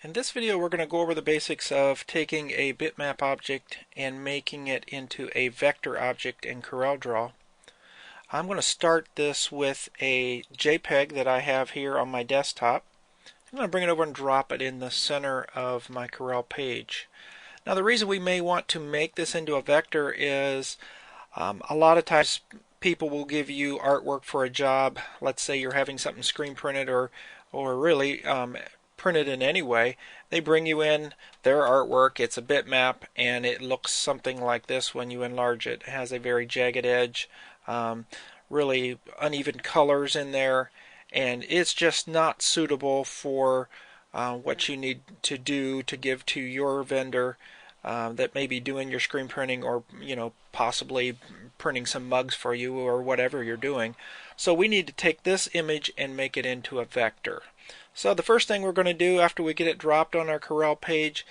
In this video we're going to go over the basics of taking a bitmap object and making it into a vector object in CorelDraw. I'm going to start this with a JPEG that I have here on my desktop. I'm going to bring it over and drop it in the center of my Corel page. Now the reason we may want to make this into a vector is a lot of times people will give you artwork for a job. Let's say you're having something screen printed or really printed in any way. They bring you in their artwork. It's a bitmap and it looks something like this when you enlarge it. It has a very jagged edge, really uneven colors in there, and it's just not suitable for what you need to do to give to your vendor that may be doing your screen printing, or possibly printing some mugs for you or whatever you're doing. So we need to take this image and make it into a vector. So the first thing we're going to do after we get it dropped on our Corel page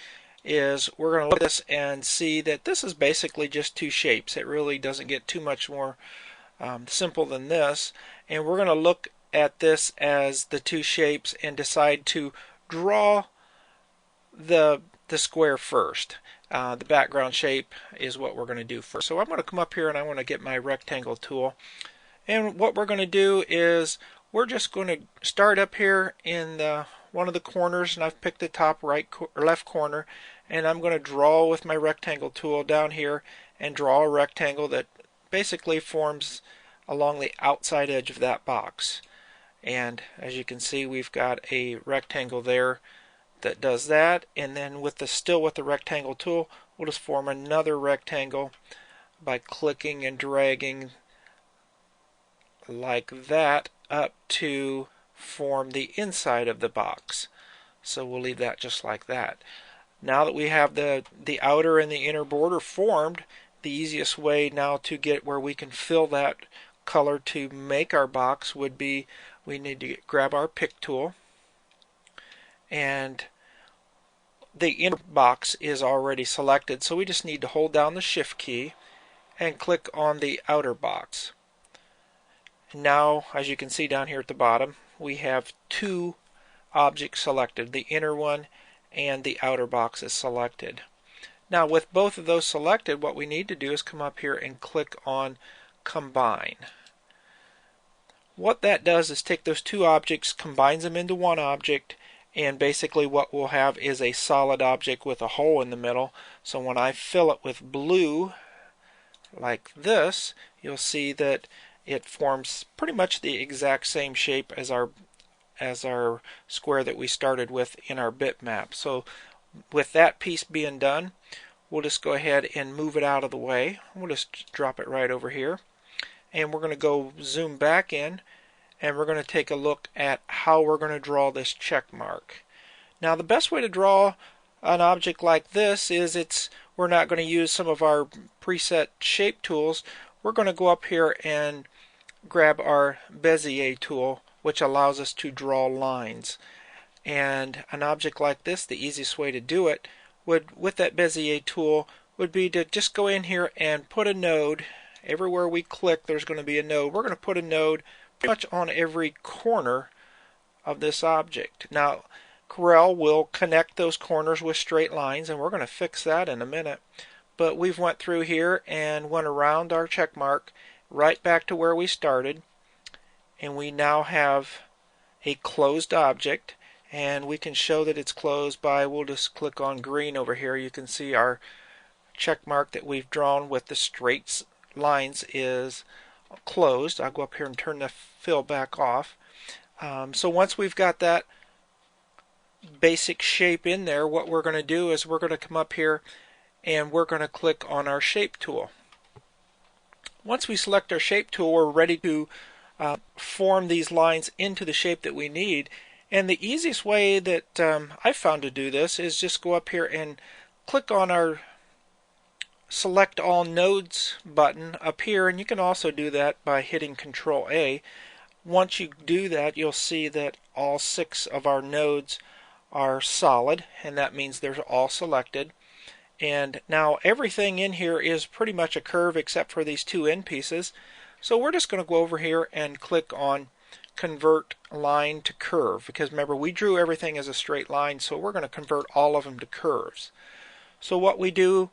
is we're going to look at this and see that this is basically just two shapes. It really doesn't get too much more simple than this, and we're going to look at this as the two shapes and decide to draw the square first. The background shape is what we're going to do first. So I'm going to come up here and I want to get my rectangle tool, and what we're going to do is we're just going to start up here in one of the corners, and I've picked the top right or left corner, and I'm going to draw with my rectangle tool down here and draw a rectangle that basically forms along the outside edge of that box. And as you can see, we've got a rectangle there that does that, and then still with the rectangle tool, we'll just form another rectangle by clicking and dragging like that up to form the inside of the box. So we'll leave that just like that. Now that we have the outer and the inner border formed, the easiest way now to get where we can fill that color to make our box would be we need to grab our pick tool, and the inner box is already selected, so we just need to hold down the shift key and click on the outer box. Now, as you can see down here at the bottom, we have two objects selected. The inner one and the outer box is selected. Now with both of those selected, what we need to do is come up here and click on Combine. What that does is take those two objects, combines them into one object, and basically what we'll have is a solid object with a hole in the middle. So when I fill it with blue like this, you'll see that it forms pretty much the exact same shape as our square that we started with in our bitmap. So with that piece being done, we'll just go ahead and move it out of the way. We'll just drop it right over here, and we're going to go zoom back in, and we're going to take a look at how we're going to draw this check mark. Now the best way to draw an object like this is we're not going to use some of our preset shape tools. We're going to go up here and grab our Bezier tool, which allows us to draw lines. And an object like this, the easiest way to do it with that Bezier tool would be to just go in here and put a node. Everywhere we click, there's going to be a node. We're going to put a node pretty much on every corner of this object. Now Corel will connect those corners with straight lines, and we're going to fix that in a minute. But we've went through here and went around our check mark right back to where we started, and we now have a closed object, and we can show that it's closed by, we'll just click on green over here. You can see our check mark that we've drawn with the straight lines is closed. I'll go up here and turn the fill back off. So once we've got that basic shape in there, what we're going to do is we're going to come up here and we're going to click on our shape tool. Once we select our shape tool, we're ready to form these lines into the shape that we need. And the easiest way that I've found to do this is just go up here and click on our Select All Nodes button up here, and you can also do that by hitting Control A. Once you do that, you'll see that all 6 of our nodes are solid, and that means they're all selected. And now everything in here is pretty much a curve except for these two end pieces. So we're just going to go over here and click on convert line to curve, because remember we drew everything as a straight line, so we're going to convert all of them to curves. So what we do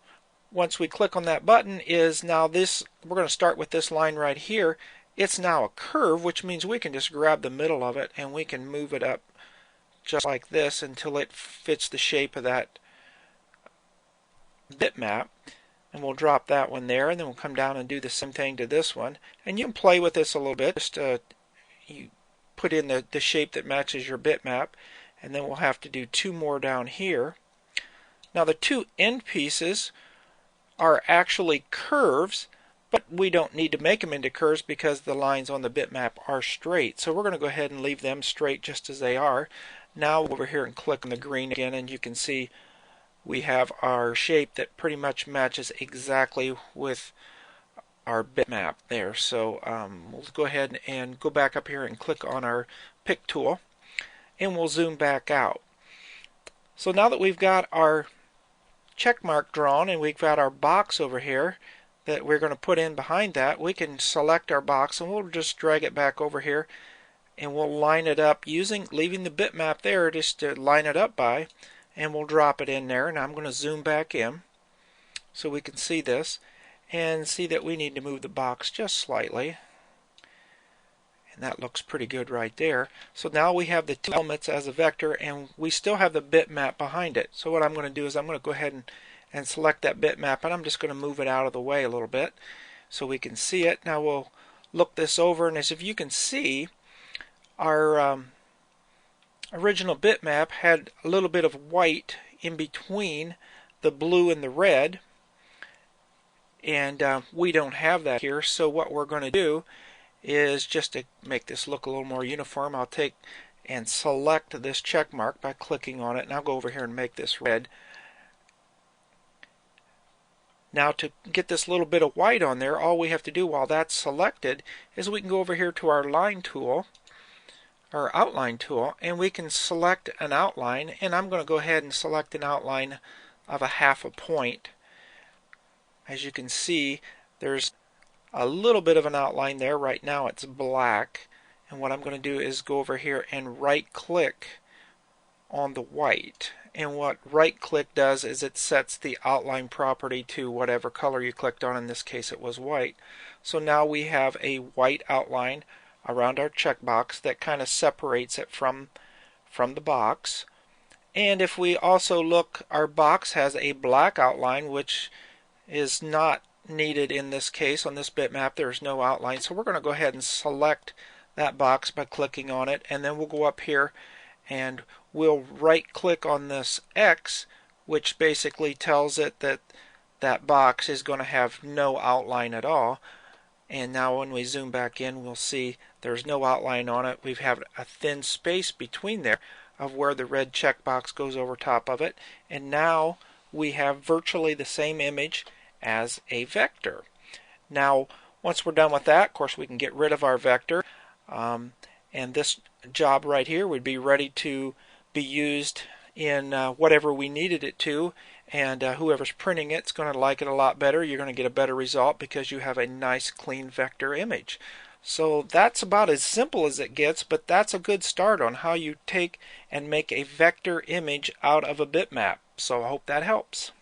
once we click on that button is now this, we're going to start with this line right here. It's now a curve, which means we can just grab the middle of it and we can move it up just like this until it fits the shape of that bitmap. And we'll drop that one there, and then we'll come down and do the same thing to this one. And you can play with this a little bit. Just you put in the shape that matches your bitmap, and then we'll have to do two more down here. Now the two end pieces are actually curves, but we don't need to make them into curves because the lines on the bitmap are straight. So we're going to go ahead and leave them straight just as they are. Now over here and click on the green again, and you can see we have our shape that pretty much matches exactly with our bitmap there. So we'll go ahead and go back up here and click on our pick tool, and we'll zoom back out. So now that we've got our check mark drawn and we've got our box over here that we're going to put in behind that, we can select our box and we'll just drag it back over here, and we'll line it up leaving the bitmap there just to line it up by, and we'll drop it in there. And I'm going to zoom back in so we can see this and see that we need to move the box just slightly, and that looks pretty good right there. So now we have the two elements as a vector, and we still have the bitmap behind it. So what I'm going to do is I'm going to go ahead and select that bitmap, and I'm just going to move it out of the way a little bit so we can see it. Now we'll look this over, and as if you can see, our original bitmap had a little bit of white in between the blue and the red, and we don't have that here. So what we're going to do is, just to make this look a little more uniform, I'll take and select this check mark by clicking on it, and I'll go over here and make this red. Now to get this little bit of white on there, all we have to do while that's selected is we can go over here to our line tool, our outline tool, and we can select an outline, and I'm going to go ahead and select an outline of a half a point. As you can see, there's a little bit of an outline there. Right now it's black, and what I'm going to do is go over here and right click on the white, and what right click does is it sets the outline property to whatever color you clicked on. In this case it was white. So now we have a white outline around our checkbox that kind of separates it from the box. And if we also look, our box has a black outline, which is not needed in this case. On this bitmap there's no outline, so we're going to go ahead and select that box by clicking on it, and then we'll go up here and we'll right click on this X, which basically tells it that that box is going to have no outline at all. And now when we zoom back in, we'll see there's no outline on it. We've had a thin space between there of where the red checkbox goes over top of it, and now we have virtually the same image as a vector. Now once we're done with that, of course we can get rid of our vector, and this job right here would be ready to be used in whatever we needed it to, and whoever's printing it's going to like it a lot better. You're going to get a better result because you have a nice clean vector image. So that's about as simple as it gets, but that's a good start on how you take and make a vector image out of a bitmap. So I hope that helps.